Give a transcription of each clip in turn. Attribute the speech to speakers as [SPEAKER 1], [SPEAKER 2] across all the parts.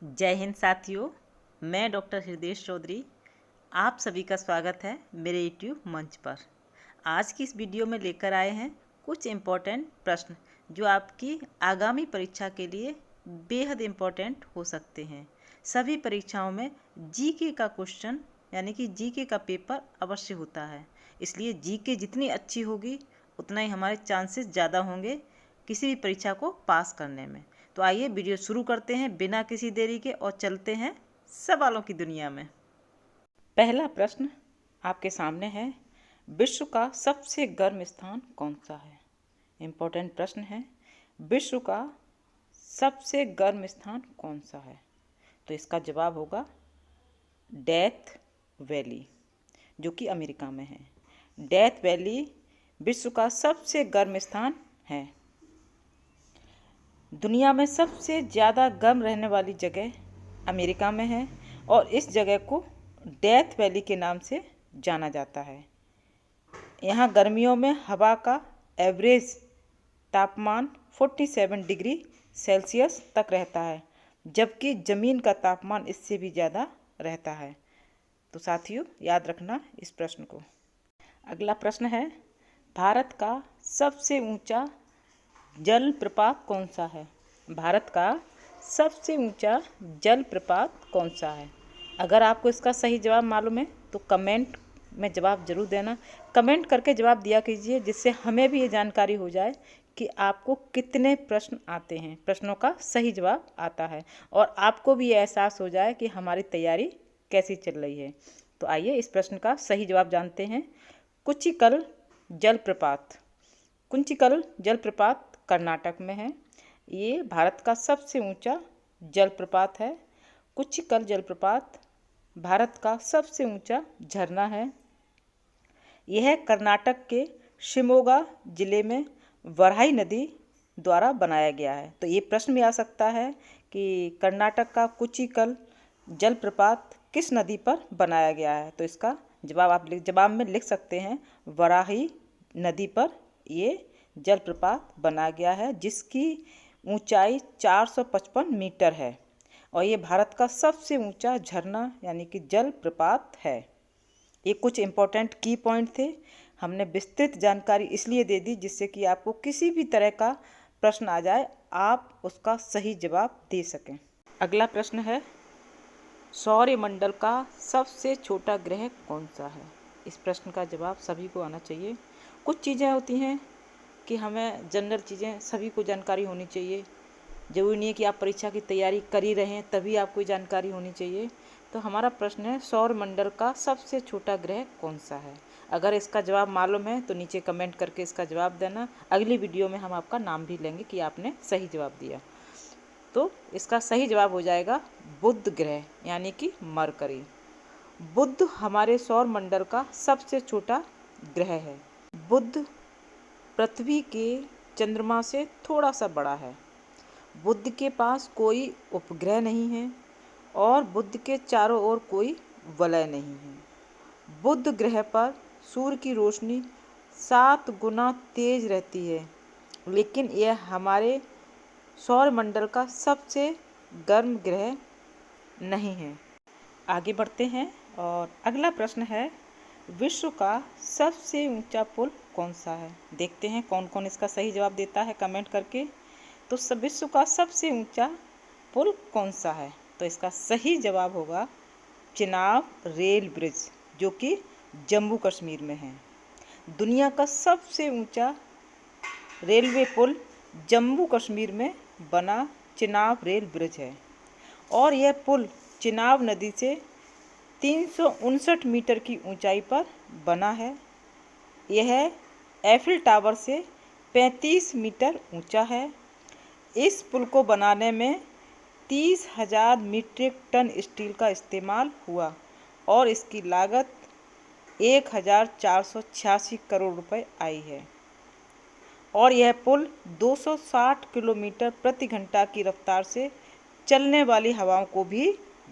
[SPEAKER 1] जय हिंद साथियों, मैं डॉक्टर हृदेश चौधरी आप सभी का स्वागत है मेरे यूट्यूब मंच पर। आज की इस वीडियो में लेकर आए हैं कुछ इम्पोर्टेंट प्रश्न जो आपकी आगामी परीक्षा के लिए बेहद इम्पोर्टेंट हो सकते हैं। सभी परीक्षाओं में जीके का क्वेश्चन यानी कि जीके का पेपर अवश्य होता है, इसलिए जीके जितनी अच्छी होगी उतना ही हमारे चांसेस ज़्यादा होंगे किसी भी परीक्षा को पास करने में। तो आइए वीडियो शुरू करते हैं बिना किसी देरी के और चलते हैं सवालों की दुनिया में। पहला प्रश्न आपके सामने है, विश्व का सबसे गर्म स्थान कौन सा है? इम्पोर्टेंट प्रश्न है, विश्व का सबसे गर्म स्थान कौन सा है? तो इसका जवाब होगा डेथ वैली, जो कि अमेरिका में है। डेथ वैली विश्व का सबसे गर्म स्थान है। दुनिया में सबसे ज़्यादा गर्म रहने वाली जगह अमेरिका में है और इस जगह को डेथ वैली के नाम से जाना जाता है। यहाँ गर्मियों में हवा का एवरेज तापमान 47 डिग्री सेल्सियस तक रहता है, जबकि ज़मीन का तापमान इससे भी ज़्यादा रहता है। तो साथियों याद रखना इस प्रश्न को। अगला प्रश्न है, भारत का सबसे ऊंचा जलप्रपात कौन सा है? भारत का सबसे ऊंचा जलप्रपात कौन सा है? अगर आपको इसका सही जवाब मालूम है तो कमेंट में जवाब जरूर देना। कमेंट करके जवाब दिया कीजिए, जिससे हमें भी ये जानकारी हो जाए कि आपको कितने प्रश्न आते हैं, प्रश्नों का सही जवाब आता है, और आपको भी ये एहसास हो जाए कि हमारी तैयारी कैसी चल रही है। तो आइए इस प्रश्न का सही जवाब जानते हैं। कुचिकल जलप्रपात। कुंचिकल जलप्रपात कर्नाटक में है। ये भारत का सबसे ऊंचा जलप्रपात है। कुचिकल जलप्रपात भारत का सबसे ऊंचा झरना है। यह कर्नाटक के शिमोगा जिले में वराही नदी द्वारा बनाया गया है। तो ये प्रश्न भी आ सकता है कि कर्नाटक का कुचिकल जलप्रपात किस नदी पर बनाया गया है? तो इसका जवाब आप जवाब में लिख सकते हैं, वराही नदी पर ये जलप्रपात बना गया है, जिसकी ऊंचाई 455 मीटर है और ये भारत का सबसे ऊंचा झरना यानी कि जलप्रपात है। ये कुछ इम्पोर्टेंट की पॉइंट थे। हमने विस्तृत जानकारी इसलिए दे दी जिससे कि आपको किसी भी तरह का प्रश्न आ जाए आप उसका सही जवाब दे सकें। अगला प्रश्न है, सौरमंडल का सबसे छोटा ग्रह कौन सा है? इस प्रश्न का जवाब सभी को आना चाहिए। कुछ चीज़ें होती हैं कि हमें जनरल चीज़ें सभी को जानकारी होनी चाहिए। ज़रूरी नहीं है कि आप परीक्षा की तैयारी कर ही रहे हैं तभी आपको जानकारी होनी चाहिए। तो हमारा प्रश्न है, सौरमंडल का सबसे छोटा ग्रह कौन सा है? अगर इसका जवाब मालूम है तो नीचे कमेंट करके इसका जवाब देना। अगली वीडियो में हम आपका नाम भी लेंगे कि आपने सही जवाब दिया। तो इसका सही जवाब हो जाएगा बुध ग्रह यानी कि मरकरी। बुध हमारे सौरमंडल का सबसे छोटा ग्रह है। बुध पृथ्वी के चंद्रमा से थोड़ा सा बड़ा है। बुध के पास कोई उपग्रह नहीं है और बुध के चारों ओर कोई वलय नहीं है। बुध ग्रह पर सूर्य की रोशनी 7 गुना तेज रहती है, लेकिन यह हमारे सौरमंडल का सबसे गर्म ग्रह नहीं है। आगे बढ़ते हैं और अगला प्रश्न है, विश्व का सबसे ऊंचा पुल कौन सा है? देखते हैं कौन कौन इसका सही जवाब देता है कमेंट करके। तो विश्व का सबसे ऊंचा पुल कौन सा है? तो इसका सही जवाब होगा चिनाब रेल ब्रिज, जो कि जम्मू कश्मीर में है। दुनिया का सबसे ऊंचा रेलवे पुल जम्मू कश्मीर में बना चिनाब रेल ब्रिज है और यह पुल चिनाब नदी से 359 मीटर की ऊंचाई पर बना है। यह एफिल टावर से 35 मीटर ऊंचा है। इस पुल को बनाने में 30,000 मीट्रिक टन स्टील का इस्तेमाल हुआ और इसकी लागत 1,486 करोड़ रुपए आई है और यह पुल 260 किलोमीटर प्रति घंटा की रफ्तार से चलने वाली हवाओं को भी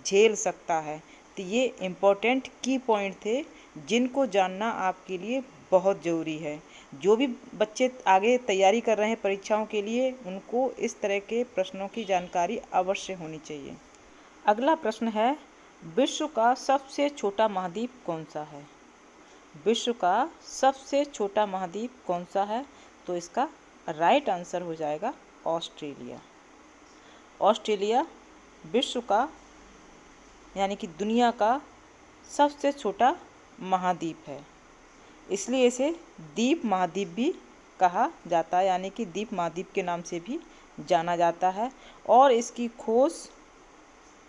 [SPEAKER 1] झेल सकता है। तो ये इम्पोर्टेंट की पॉइंट थे जिनको जानना आपके लिए बहुत ज़रूरी है। जो भी बच्चे आगे तैयारी कर रहे हैं परीक्षाओं के लिए, उनको इस तरह के प्रश्नों की जानकारी अवश्य होनी चाहिए। अगला प्रश्न है, विश्व का सबसे छोटा महाद्वीप कौन सा है? विश्व का सबसे छोटा महाद्वीप कौन सा है? तो इसका राइट आंसर हो जाएगा ऑस्ट्रेलिया। ऑस्ट्रेलिया विश्व का यानी कि दुनिया का सबसे छोटा महाद्वीप है, इसलिए इसे द्वीप महाद्वीप भी कहा जाता है, यानी कि द्वीप महाद्वीप के नाम से भी जाना जाता है। और इसकी खोज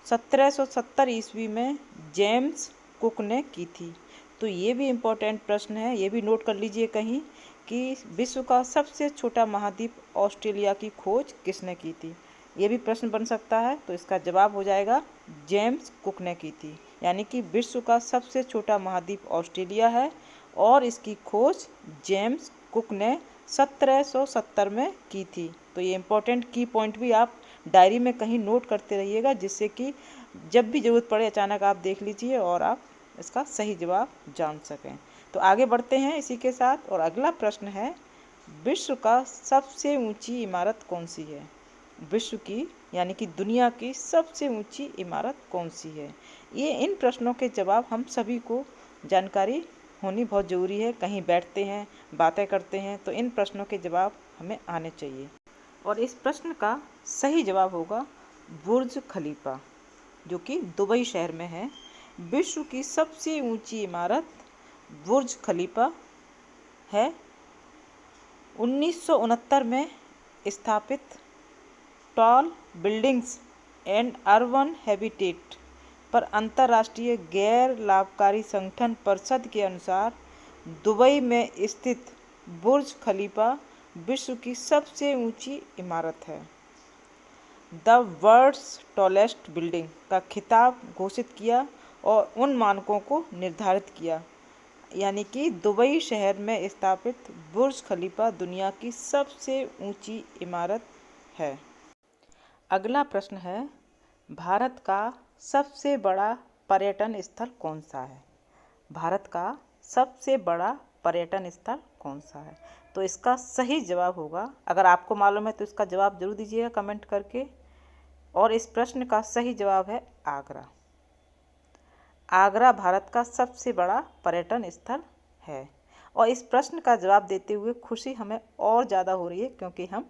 [SPEAKER 1] 1770 ईस्वी में जेम्स कुक ने की थी। तो ये भी इम्पोर्टेंट प्रश्न है, ये भी नोट कर लीजिए कहीं कि विश्व का सबसे छोटा महाद्वीप ऑस्ट्रेलिया की खोज किसने की थी। ये भी प्रश्न बन सकता है, तो इसका जवाब हो जाएगा जेम्स कुक ने की थी। यानी कि विश्व का सबसे छोटा महाद्वीप ऑस्ट्रेलिया है और इसकी खोज जेम्स कुक ने 1770 में की थी। तो ये इम्पोर्टेंट की पॉइंट भी आप डायरी में कहीं नोट करते रहिएगा, जिससे कि जब भी ज़रूरत पड़े अचानक आप देख लीजिए और आप इसका सही जवाब जान सकें। तो आगे बढ़ते हैं इसी के साथ। और अगला प्रश्न है, विश्व का सबसे ऊंची इमारत कौन सी है? विश्व की यानी कि दुनिया की सबसे ऊंची इमारत कौन सी है? ये इन प्रश्नों के जवाब हम सभी को जानकारी होनी बहुत ज़रूरी है। कहीं बैठते हैं, बातें करते हैं, तो इन प्रश्नों के जवाब हमें आने चाहिए। और इस प्रश्न का सही जवाब होगा बुर्ज खलीफा, जो कि दुबई शहर में है। विश्व की सबसे ऊंची इमारत बुर्ज खलीफा है। 1969 में स्थापित tall buildings and urban habitat पर अंतर्राष्ट्रीय गैर लाभकारी संगठन परिषद के अनुसार दुबई में स्थित बुर्ज खलीफा विश्व की सबसे ऊंची इमारत है। द वर्ल्ड्स टॉलेस्ट बिल्डिंग का खिताब घोषित किया और उन मानकों को निर्धारित किया, यानी कि दुबई शहर में स्थापित बुर्ज खलीफा दुनिया की सबसे ऊंची इमारत है। अगला प्रश्न है, भारत का सबसे बड़ा पर्यटन स्थल कौन सा है? भारत का सबसे बड़ा पर्यटन स्थल कौन सा है? तो इसका सही जवाब होगा, अगर आपको मालूम है तो इसका जवाब जरूर दीजिएगा कमेंट करके। और इस प्रश्न का सही जवाब है आगरा। आगरा भारत का सबसे बड़ा पर्यटन स्थल है। और इस प्रश्न का जवाब देते हुए खुशी हमें और ज़्यादा हो रही है, क्योंकि हम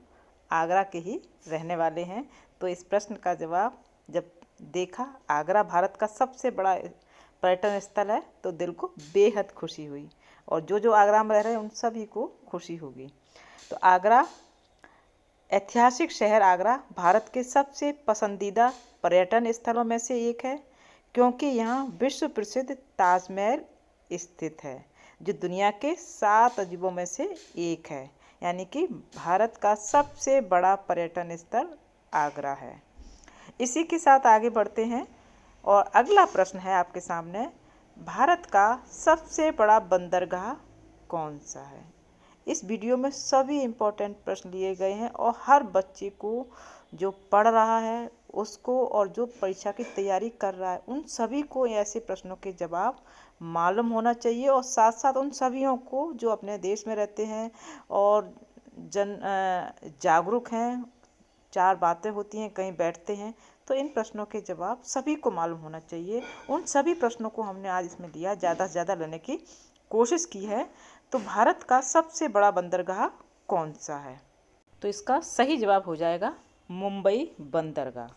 [SPEAKER 1] आगरा के ही रहने वाले हैं। तो इस प्रश्न का जवाब जब देखा, आगरा भारत का सबसे बड़ा पर्यटन स्थल है, तो दिल को बेहद खुशी हुई। और जो आगरा में रह रहे हैं उन सभी को खुशी होगी। तो आगरा, ऐतिहासिक शहर आगरा भारत के सबसे पसंदीदा पर्यटन स्थलों में से एक है, क्योंकि यहाँ विश्व प्रसिद्ध ताजमहल स्थित है, जो दुनिया के 7 अजूबों में से एक है। यानी कि भारत का सबसे बड़ा पर्यटन स्थल आगरा है। इसी के साथ आगे बढ़ते हैं। और अगला प्रश्न है आपके सामने, भारत का सबसे बड़ा बंदरगाह कौन सा है? इस वीडियो में सभी इम्पोर्टेंट प्रश्न लिए गए हैं और हर बच्चे को जो पढ़ रहा है उसको और जो परीक्षा की तैयारी कर रहा है उन सभी को ऐसे प्रश्नों के जवाब मालूम होना चाहिए। और साथ साथ उन सभियों को जो अपने देश में रहते हैं और जागरूक हैं, 4 बातें होती हैं, कहीं बैठते हैं, तो इन प्रश्नों के जवाब सभी को मालूम होना चाहिए। उन सभी प्रश्नों को हमने आज इसमें लिया, ज़्यादा से ज़्यादा लेने की कोशिश की है। तो भारत का सबसे बड़ा बंदरगाह कौन सा है? तो इसका सही जवाब हो जाएगा मुंबई बंदरगाह।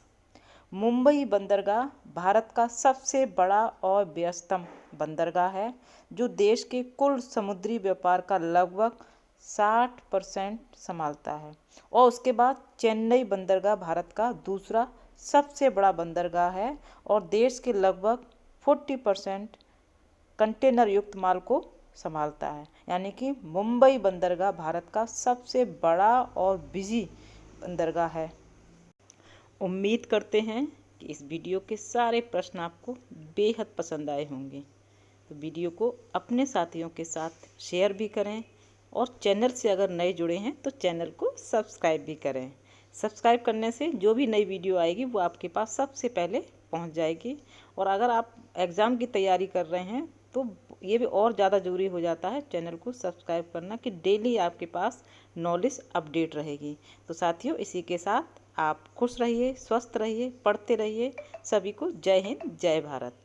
[SPEAKER 1] मुंबई बंदरगाह भारत का सबसे बड़ा और व्यस्तम बंदरगाह है, जो देश के कुल समुद्री व्यापार का लगभग 60% संभालता है। और उसके बाद चेन्नई बंदरगाह भारत का दूसरा सबसे बड़ा बंदरगाह है और देश के लगभग 40% कंटेनर युक्त माल को संभालता है। यानी कि मुंबई बंदरगाह भारत का सबसे बड़ा और बिजी बंदरगाह है। उम्मीद करते हैं कि इस वीडियो के सारे प्रश्न आपको बेहद पसंद आए होंगे। तो वीडियो को अपने साथियों के साथ शेयर भी करें और चैनल से अगर नए जुड़े हैं तो चैनल को सब्सक्राइब भी करें। सब्सक्राइब करने से जो भी नई वीडियो आएगी वो आपके पास सबसे पहले पहुंच जाएगी। और अगर आप एग्ज़ाम की तैयारी कर रहे हैं तो ये भी और ज़्यादा ज़रूरी हो जाता है चैनल को सब्सक्राइब करना, कि डेली आपके पास नॉलेज अपडेट रहेगी। तो साथियों, इसी के साथ आप खुश रहिए, स्वस्थ रहिए, पढ़ते रहिए। सभी को जय हिंद, जय भारत।